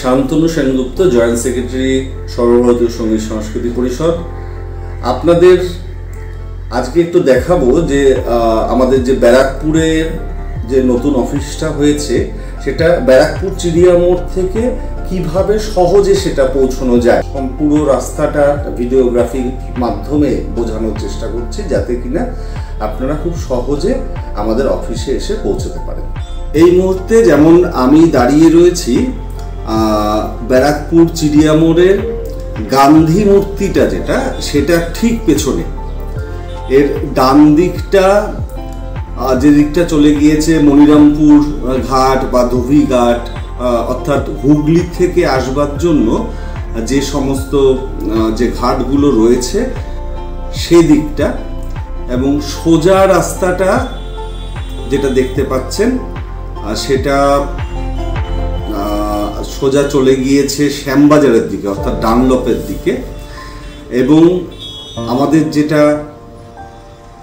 Shantanu Sengupta, joint secretary সর্বভারতীয় সঙ্গীত সংস্কৃতি পরিষদ। আপনাদের আজকে একটু দেখাবো যে আমাদের যে ব্যারাকপুরের যে নতুন অফিসটা হয়েছে সেটা ব্যারাকপুর চিড়িয়া মোড় থেকে কিভাবে সহজে সেটা পৌঁছানো যায়। সম্পূর্ণ রাস্তাটা ভিডিওগ্রাফির মাধ্যমে বোঝানোর চেষ্টা করছি, যাতে কিনা আপনারা খুব সহজে আমাদের অফিসে এসে পৌঁছতে পারেন। এই মুহূর্তে যেমন আমি দাঁড়িয়ে রয়েছি ব্যারাকপুর চিড়িয়া মোড়ের গান্ধী মূর্তিটা যেটা, সেটা ঠিক পেছনে। এর ডান দিকটা যে দিকটা চলে গিয়েছে মনিরামপুর ঘাট বা ধোবি ঘাট, অর্থাৎ হুগলি থেকে আসবার জন্য যে সমস্ত যে ঘাটগুলো রয়েছে সেদিকটা, এবং সোজা রাস্তাটা যেটা দেখতে পাচ্ছেন সেটা সোজা চলে গিয়েছে শ্যামবাজারের দিকে, অর্থাৎ ডানলপের দিকে। এবং আমাদের যেটা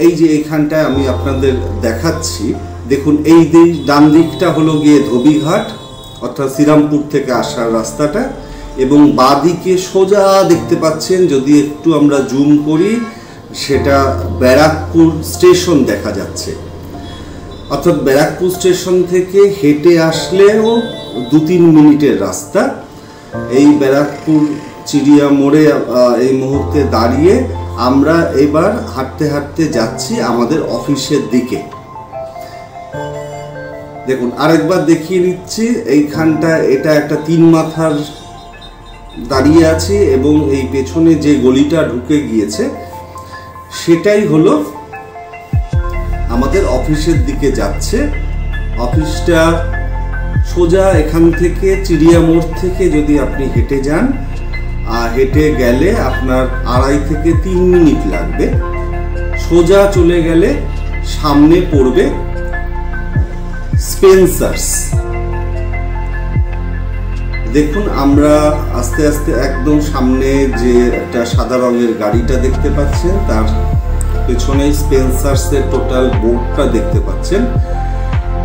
এই যে এখানটায় আমি আপনাদের দেখাচ্ছি, দেখুন এই ডান দিকটা হলো গিয়ে ধোবিঘাট, অর্থাৎ শ্রীরামপুর থেকে আসার রাস্তাটা, এবং বাঁদিকে সোজা দেখতে পাচ্ছেন, যদি একটু আমরা জুম করি সেটা ব্যারাকপুর স্টেশন দেখা যাচ্ছে। অর্থাৎ ব্যারাকপুর স্টেশন থেকে হেঁটে আসলেও 2-3 মিনিটের রাস্তা। এই ব্যারাকপুর চিড়িয়া মোড়ে এই মুহূর্তে দাঁড়িয়ে আমরা এবার হাঁটতে হাঁটতে যাচ্ছি আমাদের অফিসের দিকে। দেখুন আরেকবার দেখিয়ে নিচ্ছি, এইখানটা এটা একটা 3 মাথার দাঁড়িয়ে আছে, এবং এই পেছনে যে গলিটা ঢুকে গিয়েছে সেটাই হলো আমাদের অফিসের দিকে যাচ্ছে। অফিসটা সোজা এখান থেকে চিড়িয়া মোড় থেকে যদি আপনি হেঁটে যান, হেঁটে গেলে আপনার 2.5 থেকে 3 মিনিট লাগবে। সোজা চলে গেলে সামনে পড়বে স্পেন্সার্স। দেখুন আমরা আস্তে আস্তে একদম সামনে যে একটা সাদা রঙের গাড়িটা দেখতে পাচ্ছেন, তার পেছনে স্পেন্সার্সের টোটাল বোর্ডটা দেখতে পাচ্ছেন।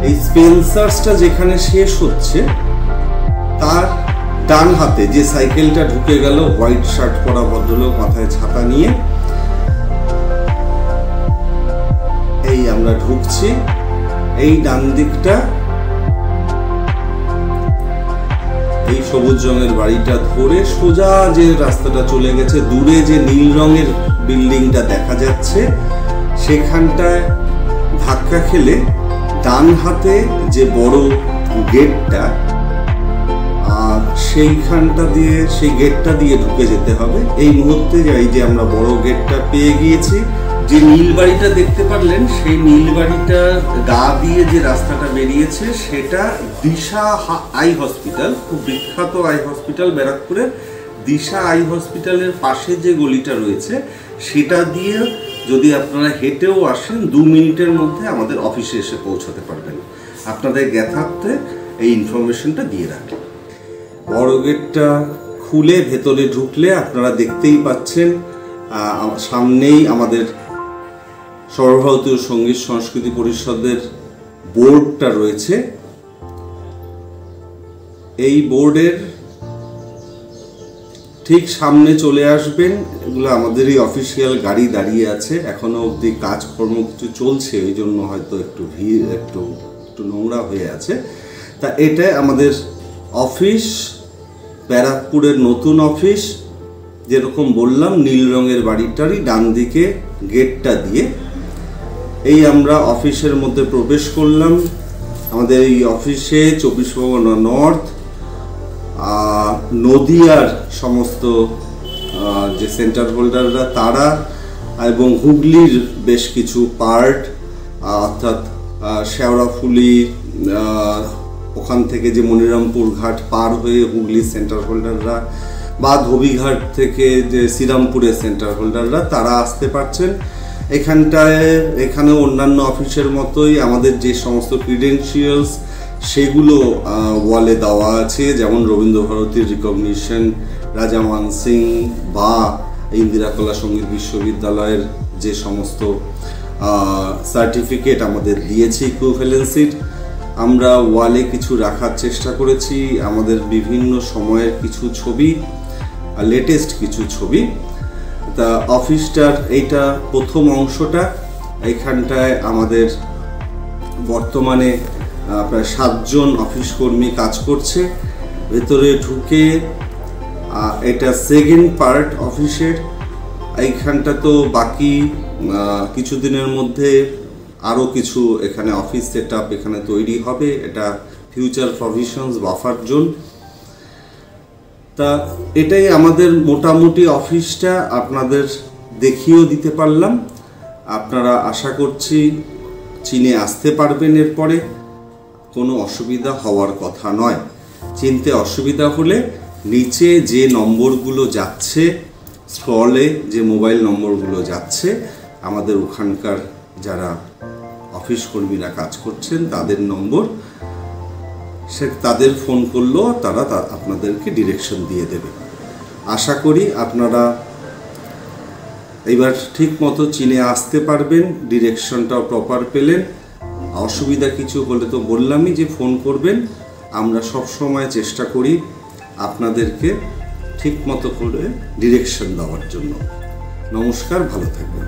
এই স্পেন্সার্সটা যেখানে শেষ হচ্ছে তার ডান হাতে যে সাইকেলটা ঢুকে গেল, হোয়াইট শার্ট পরা ভদ্রলোক মাথায় ছাতা নিয়ে, এই আমরা ঢুকছি। এই ডান দিকটা এই সবুজ রঙের বাড়িটা ধরে সোজা যে রাস্তাটা চলে গেছে, দূরে যে নীল রঙের বিল্ডিংটা দেখা যাচ্ছে সেখানটায় ধাক্কা খেলে ডান হাতে যে বড় গেটটা, সেইখানটা দিয়ে সেই গেটটা দিয়ে ঢুকে যেতে হবে। এই মুহূর্তে এই যে আমরা বড় গেটটা পেয়ে গিয়েছি। যে নীল বাড়িটা দেখতে পারলেন, সেই নীল বাড়িটার গা দিয়ে যে রাস্তাটা বেরিয়েছে সেটা দিশা আই হসপিটাল, খুব বিখ্যাত আই হসপিটাল ব্যারাকপুরের। দিশা আই হসপিটালের পাশে যে গলিটা রয়েছে সেটা দিয়ে যদি আপনারা হেঁটেও আসেন 2 মিনিটের মধ্যে আমাদের অফিসে এসে পৌঁছাতে পারবেন। আপনাদের জ্ঞাতার্থে এই ইনফরমেশনটা দিয়ে রাখেন। বড় গেটটা খুলে ভেতরে ঢুকলে আপনারা দেখতেই পাচ্ছেন সামনেই আমাদের সর্বভারতীয় সঙ্গীত সংস্কৃতি পরিষদের বোর্ডটা রয়েছে। এই বোর্ডের ঠিক সামনে চলে আসবেন, এগুলো আমাদেরই অফিসিয়াল গাড়ি দাঁড়িয়ে আছে, এখনো অবধি কাজকর্ম কিছু চলছে, ওই জন্য হয়তো একটু ভিড়, একটু নোংরা হয়ে আছে। তা এটা আমাদের অফিস, ব্যারাকপুরের নতুন অফিস। যেরকম বললাম, নীল রঙের বাড়িটারই ডান দিকে গেটটা দিয়ে এই আমরা অফিসের মধ্যে প্রবেশ করলাম। আমাদের এই অফিসে 24 পরগনা নর্থ, নদিয়ার সমস্ত যে সেন্টার হোল্ডাররা তারা, এবং হুগলির বেশ কিছু পার্ট, অর্থাৎ শেওড়াফুলি ওখান থেকে যে মনিরামপুর ঘাট পার হয়ে হুগলির সেন্টার হোল্ডাররা, বা ধোবিঘাট থেকে যে শ্রীরামপুরের সেন্টার হোল্ডাররা, তারা আসতে পারছেন। এখানে অন্যান্য অফিসের মতোই আমাদের যে সমস্ত ক্রিডেন্সিয়ালস সেগুলো ওয়ালে দেওয়া আছে, যেমন রবীন্দ্রভারতীর রিকগনিশন, রাজা মান সিং বা ইন্দিরা কলা সঙ্গীত বিশ্ববিদ্যালয়ের যে সমস্ত সার্টিফিকেট আমাদের দিয়েছে ইকুইভ্যালেন্সির, আমরা ওয়ালে কিছু রাখার চেষ্টা করেছি, আমাদের বিভিন্ন সময়ের কিছু ছবি, লেটেস্ট কিছু ছবি। তা অফিসটার এইটা প্রথম অংশটা। এইখানটায় আমাদের বর্তমানে প্রায় 7 জন অফিস কর্মী কাজ করছে। ভেতরে ঢুকে এটা সেকেন্ড পার্ট অফিসের। এইখানটা তো বাকি কিছুদিনের মধ্যে আরও কিছু এখানে অফিস সেট আপ এখানে তৈরি হবে। এটা ফিউচার প্রভিশনস বাফার জোন। তা এটাই আমাদের মোটামুটি অফিসটা আপনাদের দেখিয়েও দিতে পারলাম। আপনারা আশা করছি চিনে আসতে পারবেন। এরপরে কোনো অসুবিধা হওয়ার কথা নয়। চিনতে অসুবিধা হলে নিচে যে নম্বরগুলো যাচ্ছে, স্ক্রলে যে মোবাইল নম্বরগুলো যাচ্ছে, আমাদের ওখানকার যারা অফিস কর্মীরা কাজ করছেন তাদের নম্বর, তাদের ফোন করলেও তারা আপনাদেরকে ডিরেকশন দিয়ে দেবে। আশা করি আপনারা এবার ঠিক মতো চিনে আসতে পারবেন, ডিরেকশনটাও প্রপার পেলেন। অসুবিধা কিছু হলে তো বললামই যে ফোন করবেন। আমরা সব সময় চেষ্টা করি আপনাদেরকে ঠিক মতো করে ডিরেকশন দেওয়ার জন্য। নমস্কার, ভালো থাকবেন।